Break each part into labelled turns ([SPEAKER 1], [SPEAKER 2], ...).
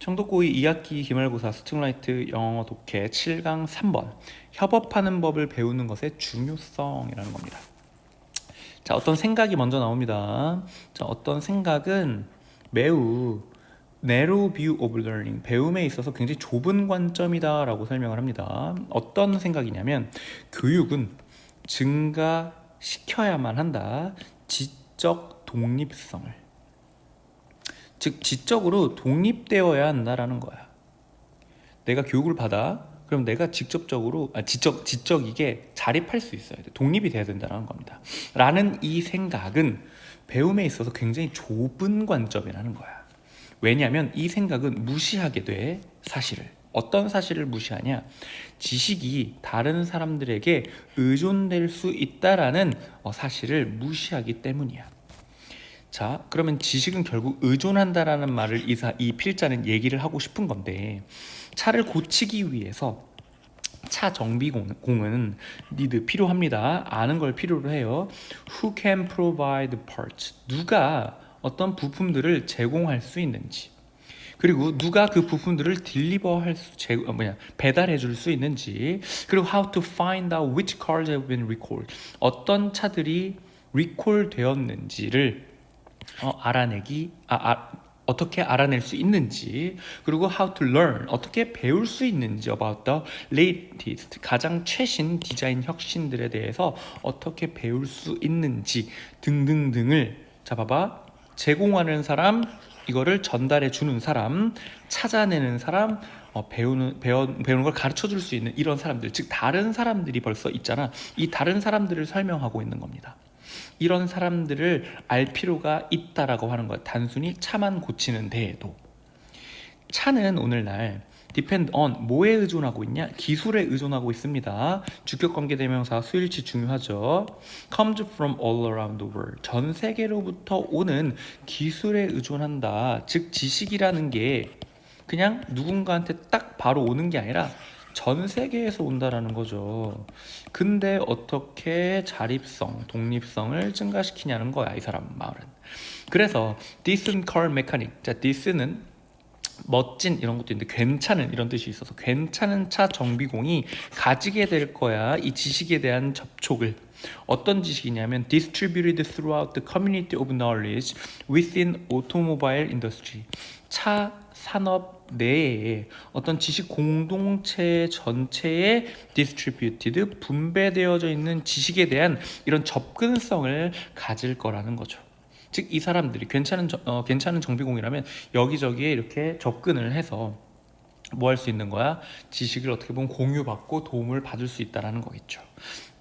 [SPEAKER 1] 청독고2 2학기 기말고사 스팅라이트 영어 독해 7강 3번 협업하는 법을 배우는 것의 중요성이라는 겁니다. 자, 어떤 생각이 먼저 나옵니다. 자, 어떤 생각은 매우 narrow view of learning, 배움에 있어서 굉장히 좁은 관점이다 라고 설명을 합니다. 어떤 생각이냐면 교육은 증가시켜야만 한다. 지적 독립성을, 즉 지적으로 독립되어야 한다라는 거야. 내가 교육을 받아, 그럼 내가 직접적으로 지적이게 자립할 수 있어야 돼. 독립이 돼야 된다는 겁니다. 라는 이 생각은 배움에 있어서 굉장히 좁은 관점이라는 거야. 왜냐하면 이 생각은 무시하게 돼. 사실을. 어떤 사실을 무시하냐? 지식이 다른 사람들에게 의존될 수 있다라는 사실을 무시하기 때문이야. 자, 그러면 지식은 결국 의존한다라는 말을 이 필자는 얘기를 하고 싶은 건데, 차를 고치기 위해서 차 정비공은 필요합니다. 아는 걸 필요로 해요. Who can provide parts? 누가 어떤 부품들을 제공할 수 있는지, 그리고 누가 그 부품들을 배달해 줄 수 있는지, 그리고 how to find out which cars have been recalled, 어떤 차들이 리콜 되었는지를 어떻게 알아낼 수 있는지, 그리고 how to learn, 어떻게 배울 수 있는지, about the latest, 가장 최신 디자인 혁신들에 대해서 어떻게 배울 수 있는지 등등등을 봐봐. 제공하는 사람, 이거를 전달해 주는 사람, 찾아내는 사람, 배우는 걸 가르쳐 줄 수 있는 이런 사람들, 즉 다른 사람들이 벌써 있잖아. 이 다른 사람들을 설명하고 있는 겁니다. 이런 사람들을 알 필요가 있다라고 하는 거야. 단순히 차만 고치는 데에도. 차는 오늘날 depend on, 뭐에 의존하고 있냐? 기술에 의존하고 있습니다. 주격관계대명사 수일치 중요하죠. comes from all around the world, 전 세계로부터 오는 기술에 의존한다. 즉 지식이라는 게 그냥 누군가한테 딱 바로 오는 게 아니라 전 세계에서 온다라는 거죠. 근데 어떻게 자립성, 독립성을 증가시키냐는 거야, 이 사람 말은. 그래서 decent car mechanic, 자, decent는 멋진 이런 것도 있는데 괜찮은 이런 뜻이 있어서 괜찮은 차 정비공이 가지게 될 거야, 이 지식에 대한 접촉을. 어떤 지식이냐면 distributed throughout the community of knowledge within automobile industry, 차 산업 내에 어떤 지식 공동체 전체에 distributed, 분배되어져 있는 지식에 대한 이런 접근성을 가질 거라는 거죠. 즉 이 사람들이 괜찮은 정비공이라면 여기저기에 이렇게 접근을 해서 뭐 할 수 있는 거야? 지식을 어떻게 보면 공유받고 도움을 받을 수 있다라는 거겠죠.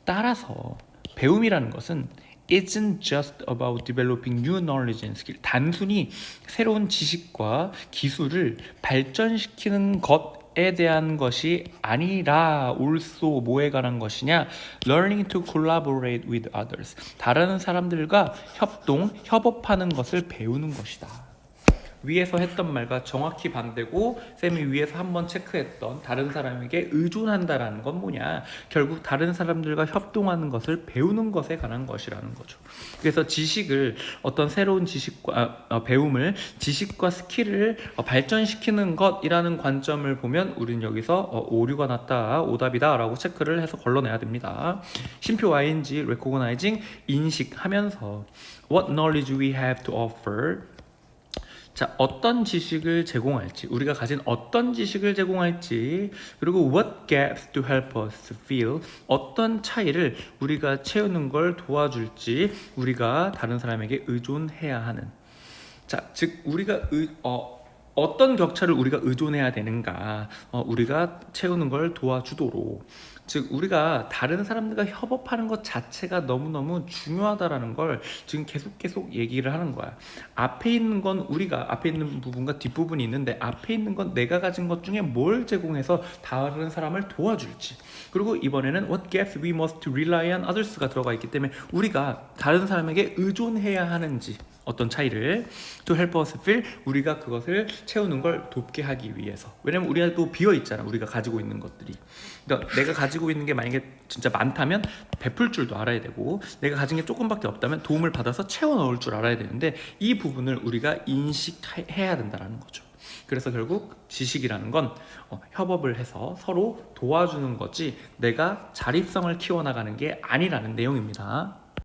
[SPEAKER 1] 따라서 배움이라는 것은 isn't just about developing new knowledge and skill, 단순히 새로운 지식과 기술을 발전시키는 것에 대한 것이 아니라 also 뭐에 관한 것이냐? learning to collaborate with others, 다른 사람들과 협업하는 것을 배우는 것이다. 위에서 했던 말과 정확히 반대고, 쌤이 위에서 한번 체크했던 다른 사람에게 의존한다라는 건 뭐냐? 결국 다른 사람들과 협동하는 것을 배우는 것에 관한 것이라는 거죠. 그래서 지식을, 어떤 새로운 지식과 배움을, 지식과 스킬을 발전시키는 것이라는 관점을 보면 우리는 여기서 오류가 났다, 오답이다 라고 체크를 해서 걸러내야 됩니다. 심표 ing, recognizing, 인식하면서 what knowledge we have to offer, 자, 어떤 지식을 제공할지, 우리가 가진 어떤 지식을 제공할지, 그리고 what gaps to help us fill, 어떤 차이를 우리가 채우는 걸 도와줄지, 우리가 다른 사람에게 의존해야 하는. 자, 즉 우리가 어떤 격차를 우리가 의존해야 되는가, 우리가 채우는 걸 도와주도록. 즉 우리가 다른 사람들과 협업하는 것 자체가 너무너무 중요하다라는 걸 지금 계속 얘기를 하는 거야. 앞에 있는 부분과 뒷부분이 있는데, 앞에 있는 건 내가 가진 것 중에 뭘 제공해서 다른 사람을 도와줄지, 그리고 이번에는 what gaps we must rely on others가 들어가 있기 때문에 우리가 다른 사람에게 의존해야 하는지, 어떤 차이를 to help us fill, 우리가 그것을 채우는 걸 돕게 하기 위해서. 왜냐면 우리가 또 비어있잖아, 우리가 가지고 있는 것들이. 그러니까 내가 가지고 있는 게 만약에 진짜 많다면 베풀 줄도 알아야 되고, 내가 가진 게 조금밖에 없다면 도움을 받아서 채워 넣을 줄 알아야 되는데, 이 부분을 우리가 인식해야 된다는 거죠. 그래서 결국 지식이라는 건 협업을 해서 서로 도와주는 거지 내가 자립성을 키워나가는 게 아니라는 내용입니다.